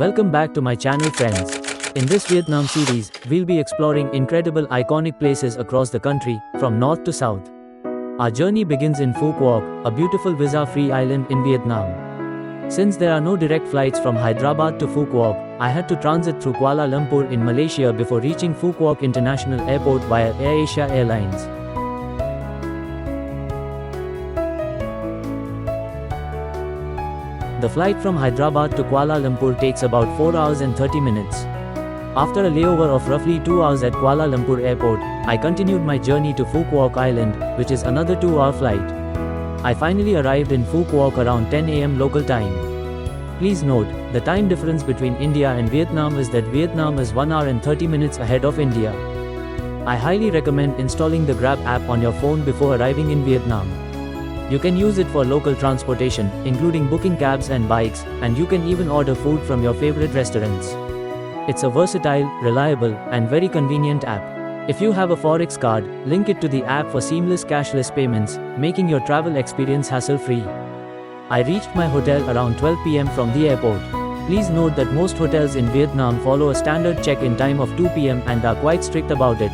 Welcome back to my channel, friends. In this Vietnam series, we'll be exploring incredible iconic places across the country, from north to south. Our journey begins in Phu Quoc, a beautiful visa-free island in Vietnam. Since there are no direct flights from Hyderabad to Phu Quoc, I had to transit through Kuala Lumpur in Malaysia before reaching Phu Quoc International Airport via AirAsia Airlines. The flight from Hyderabad to Kuala Lumpur takes about 4 hours and 30 minutes. After a layover of roughly 2 hours at Kuala Lumpur Airport, I continued my journey to Phu Quoc Island, which is another 2-hour flight. I finally arrived in Phu Quoc around 10 AM local time. Please note, the time difference between India and Vietnam is that Vietnam is 1 hour and 30 minutes ahead of India. I highly recommend installing the Grab app on your phone before arriving in Vietnam. You can use it for local transportation, including booking cabs and bikes, and you can even order food from your favorite restaurants. It's a versatile, reliable, and very convenient app. If you have a Forex card, link it to the app for seamless cashless payments, making your travel experience hassle-free. I reached my hotel around 12 PM from the airport. Please note that most hotels in Vietnam follow a standard check-in time of 2 PM and are quite strict about it.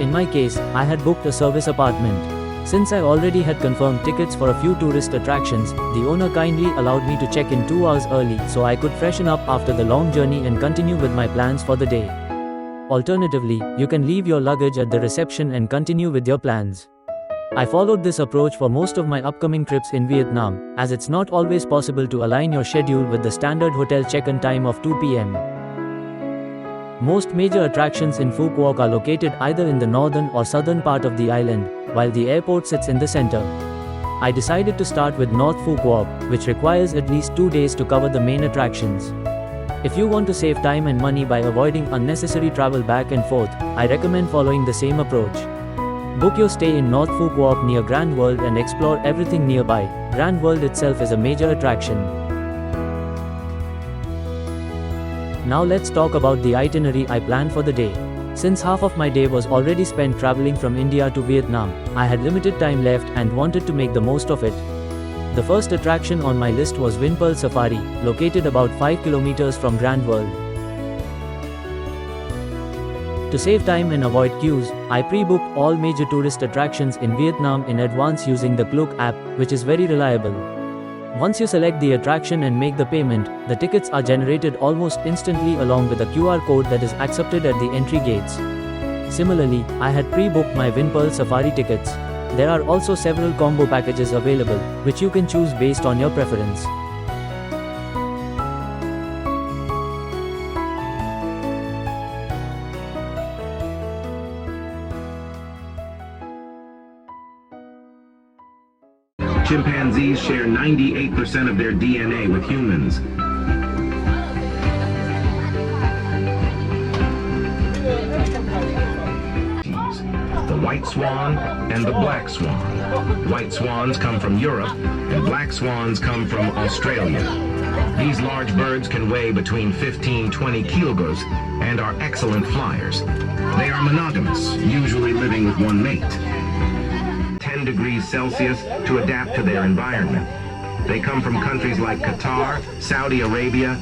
In my case, I had booked a service apartment. Since I already had confirmed tickets for a few tourist attractions, the owner kindly allowed me to check in 2 hours early so I could freshen up after the long journey and continue with my plans for the day. Alternatively, you can leave your luggage at the reception and continue with your plans. I followed this approach for most of my upcoming trips in Vietnam, as it's not always possible to align your schedule with the standard hotel check-in time of 2 PM. Most major attractions in Phu Quoc are located either in the northern or southern part of the island, while the airport sits in the center. I decided to start with North Phu Quoc, which requires at least 2 days to cover the main attractions. If you want to save time and money by avoiding unnecessary travel back and forth, I recommend following the same approach. Book your stay in North Phu Quoc near Grand World and explore everything nearby. Grand World itself is a major attraction. Now let's talk about the itinerary I planned for the day. Since half of my day was already spent traveling from India to Vietnam, I had limited time left and wanted to make the most of it. The first attraction on my list was Vinpearl Safari, located about 5 kilometers from Grand World. To save time and avoid queues, I pre-booked all major tourist attractions in Vietnam in advance using the Klook app, which is very reliable. Once you select the attraction and make the payment, the tickets are generated almost instantly along with a QR code that is accepted at the entry gates. Similarly, I had pre-booked my Vinpearl Safari tickets. There are also several combo packages available, which you can choose based on your preference. Chimpanzees share 98% of their DNA with humans. The white swan and the black swan. White swans come from Europe, and black swans come from Australia. These large birds can weigh between 15-20 kilograms and are excellent flyers. They are monogamous, usually living with one mate. 10 degrees Celsius to adapt to their environment. They come from countries like Qatar, Saudi Arabia.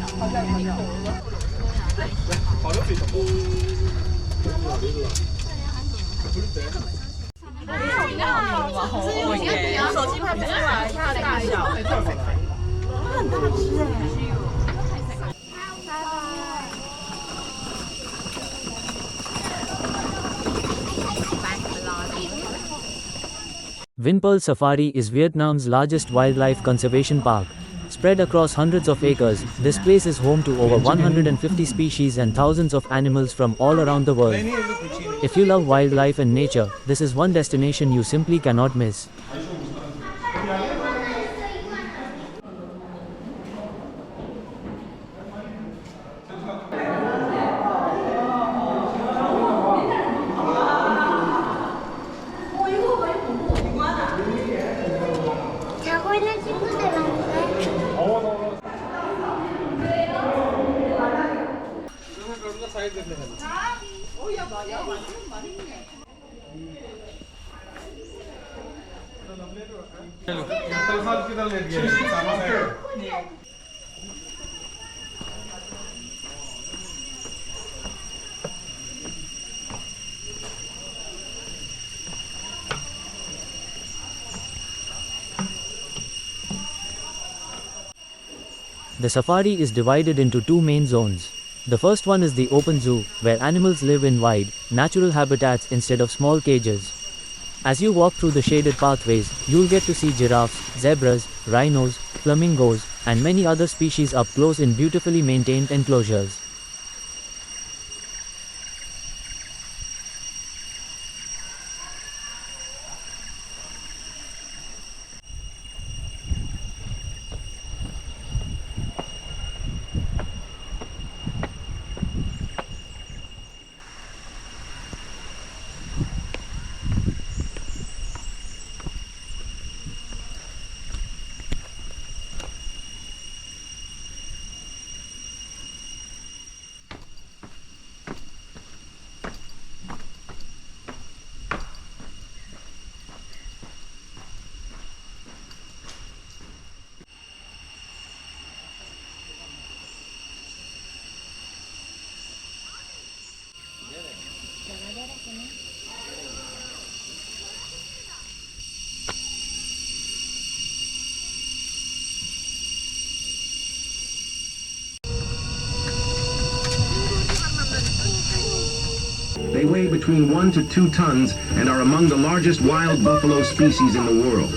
Vinpearl Safari is Vietnam's largest wildlife conservation park. Spread across hundreds of acres, this place is home to over 150 species and thousands of animals from all around the world. If you love wildlife and nature, this is one destination you simply cannot miss. The safari is divided into two main zones. The first one is the open zoo, where animals live in wide, natural habitats instead of small cages. As you walk through the shaded pathways, you'll get to see giraffes, zebras, rhinos, flamingos, and many other species up close in beautifully maintained enclosures. They weigh between 1 to 2 tons and are among the largest wild buffalo species in the world.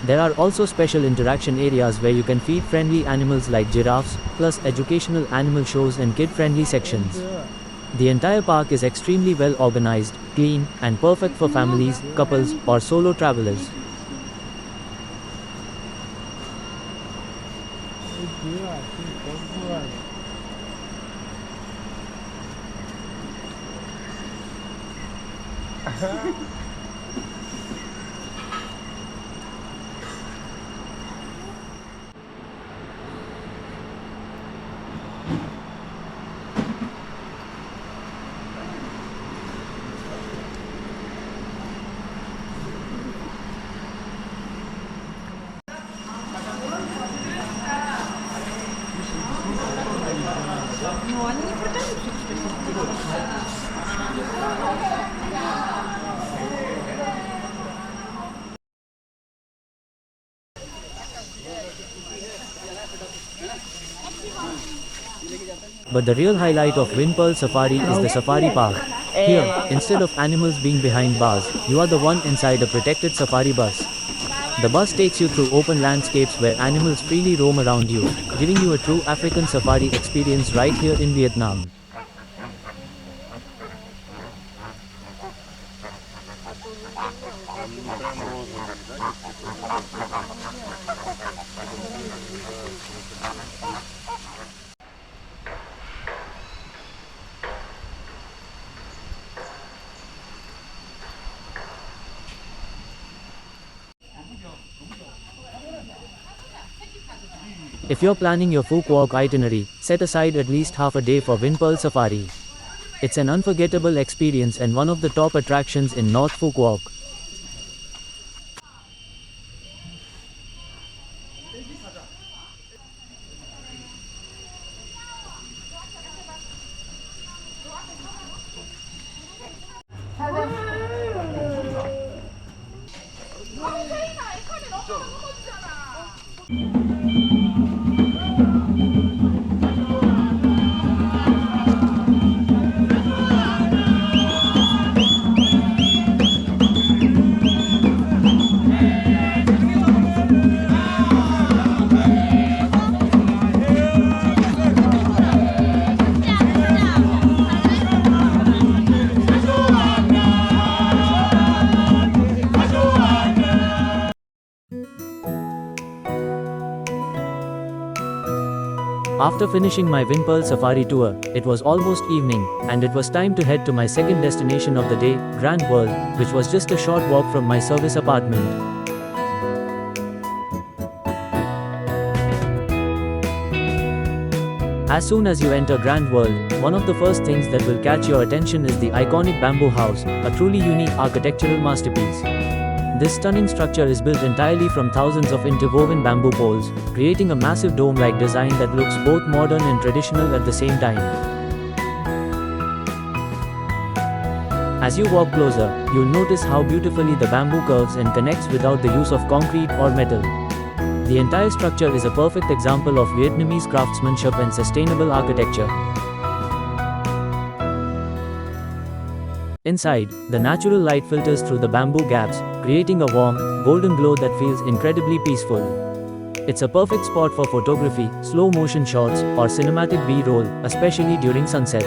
There are also special interaction areas where you can feed friendly animals like giraffes, plus educational animal shows and kid-friendly sections. The entire park is extremely well organized, clean, and perfect for families, couples, or solo travelers. But the real highlight of Vinpearl Safari is the safari park. Here, instead of animals being behind bars, you are the one inside a protected safari bus. The bus takes you through open landscapes where animals freely roam around you, giving you a true African safari experience right here in Vietnam. If you're planning your Phu Quoc itinerary, set aside at least half a day for Vinpearl Safari. It's an unforgettable experience and one of the top attractions in North Phu Quoc. After finishing my Vinpearl Safari tour, it was almost evening, and it was time to head to my second destination of the day, Grand World, which was just a short walk from my service apartment. As soon as you enter Grand World, one of the first things that will catch your attention is the iconic bamboo house, a truly unique architectural masterpiece. This stunning structure is built entirely from thousands of interwoven bamboo poles, creating a massive dome-like design that looks both modern and traditional at the same time. As you walk closer, you'll notice how beautifully the bamboo curves and connects without the use of concrete or metal. The entire structure is a perfect example of Vietnamese craftsmanship and sustainable architecture. Inside, the natural light filters through the bamboo gaps, creating a warm, golden glow that feels incredibly peaceful. It's a perfect spot for photography, slow-motion shots, or cinematic B-roll, especially during sunset.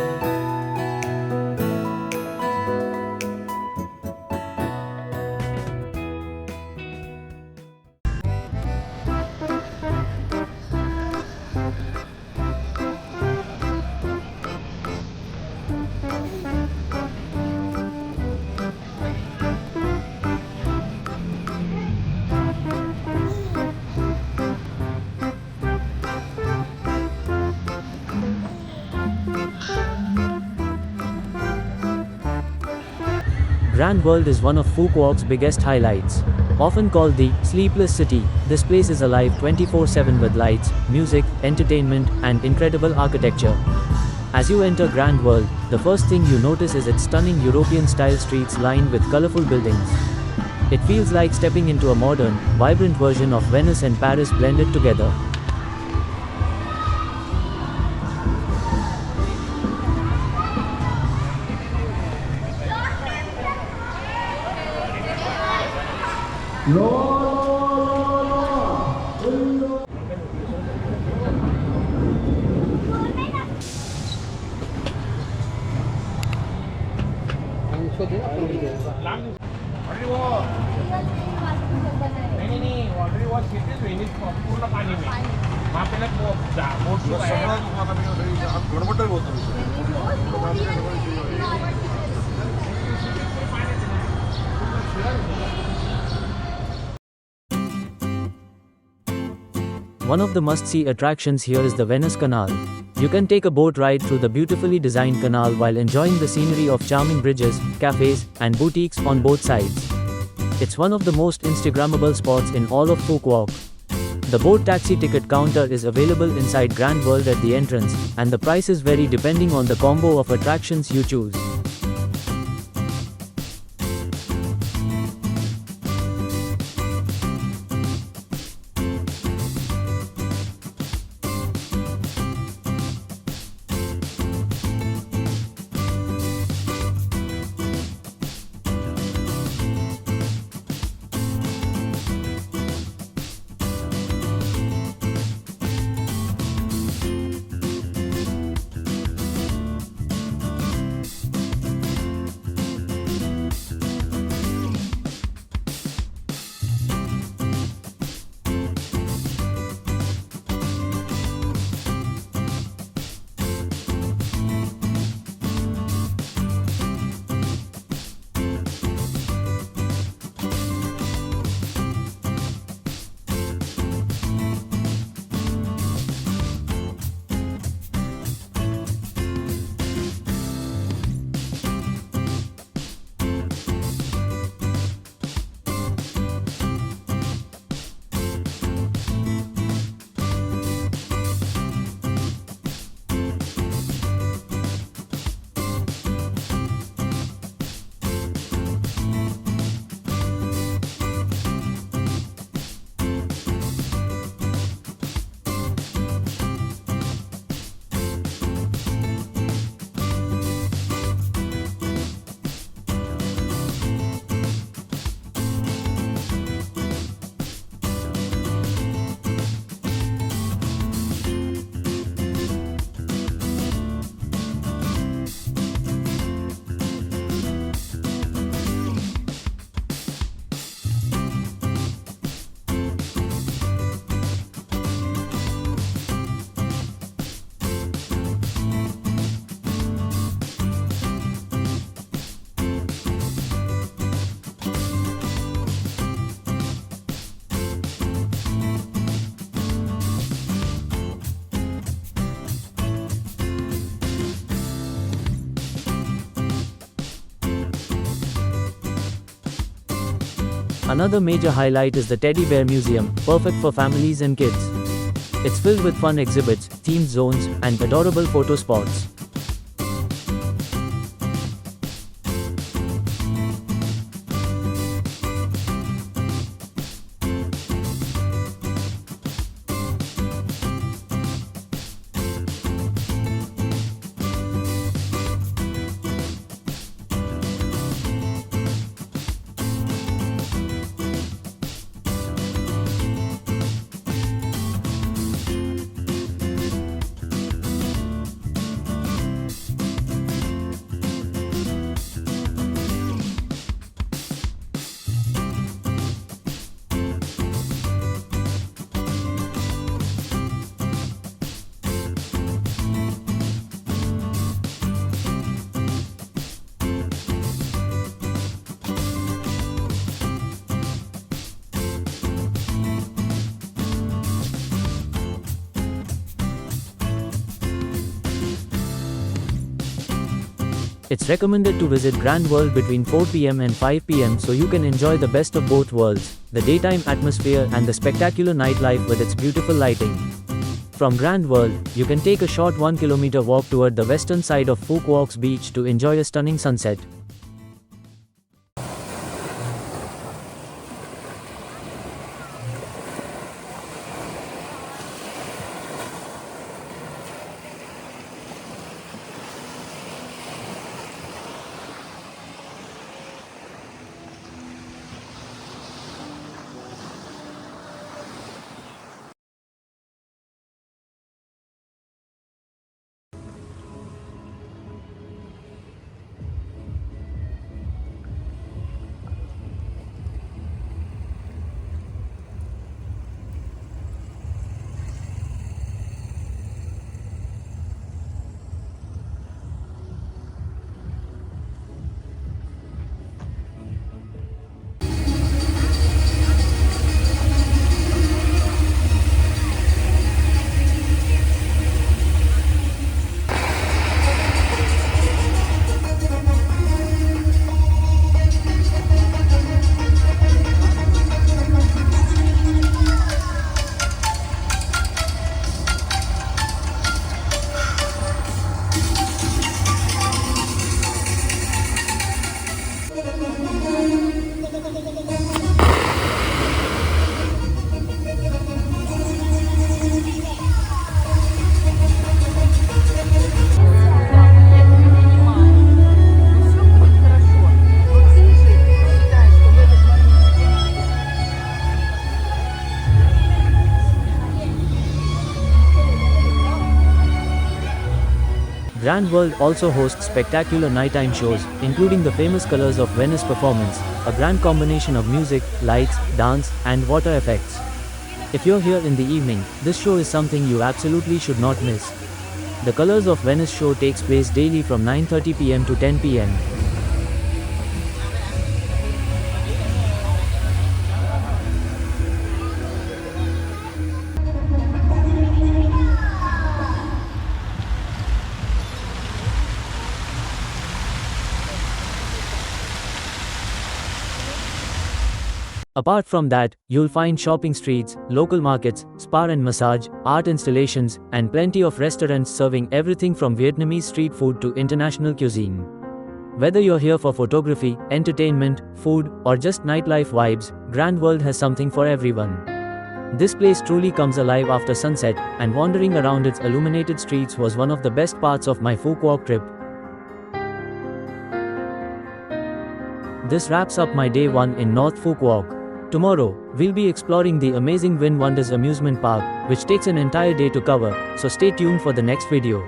Grand World is one of Phu Quoc's biggest highlights. Often called the sleepless city, this place is alive 24/7 with lights, music, entertainment, and incredible architecture. As you enter Grand World, the first thing you notice is its stunning European-style streets lined with colorful buildings. It feels like stepping into a modern, vibrant version of Venice and Paris blended together. One of the must-see attractions here is the Venice Canal. You can take a boat ride through the beautifully designed canal while enjoying the scenery of charming bridges, cafes, and boutiques on both sides. It's one of the most Instagrammable spots in all of Phu Quoc. The boat taxi ticket counter is available inside Grand World at the entrance, and the prices vary depending on the combo of attractions you choose. Another major highlight is the Teddy Bear Museum, perfect for families and kids. It's filled with fun exhibits, themed zones, and adorable photo spots. It's recommended to visit Grand World between 4 p.m. and 5 p.m. so you can enjoy the best of both worlds, the daytime atmosphere and the spectacular nightlife with its beautiful lighting. From Grand World, you can take a short 1-kilometer walk toward the western side of Phu Quoc's beach to enjoy a stunning sunset. Grand World also hosts spectacular nighttime shows, including the famous Colors of Venice performance, a grand combination of music, lights, dance, and water effects. If you're here in the evening, this show is something you absolutely should not miss. The Colors of Venice show takes place daily from 9:30 p.m. to 10 p.m. Apart from that, you'll find shopping streets, local markets, spa and massage, art installations, and plenty of restaurants serving everything from Vietnamese street food to international cuisine. Whether you're here for photography, entertainment, food, or just nightlife vibes, Grand World has something for everyone. This place truly comes alive after sunset, and wandering around its illuminated streets was one of the best parts of my Phu Quoc trip. This wraps up my day 1 in North Phu Quoc. Tomorrow, we'll be exploring the amazing Win Wonders amusement park, which takes an entire day to cover, so stay tuned for the next video.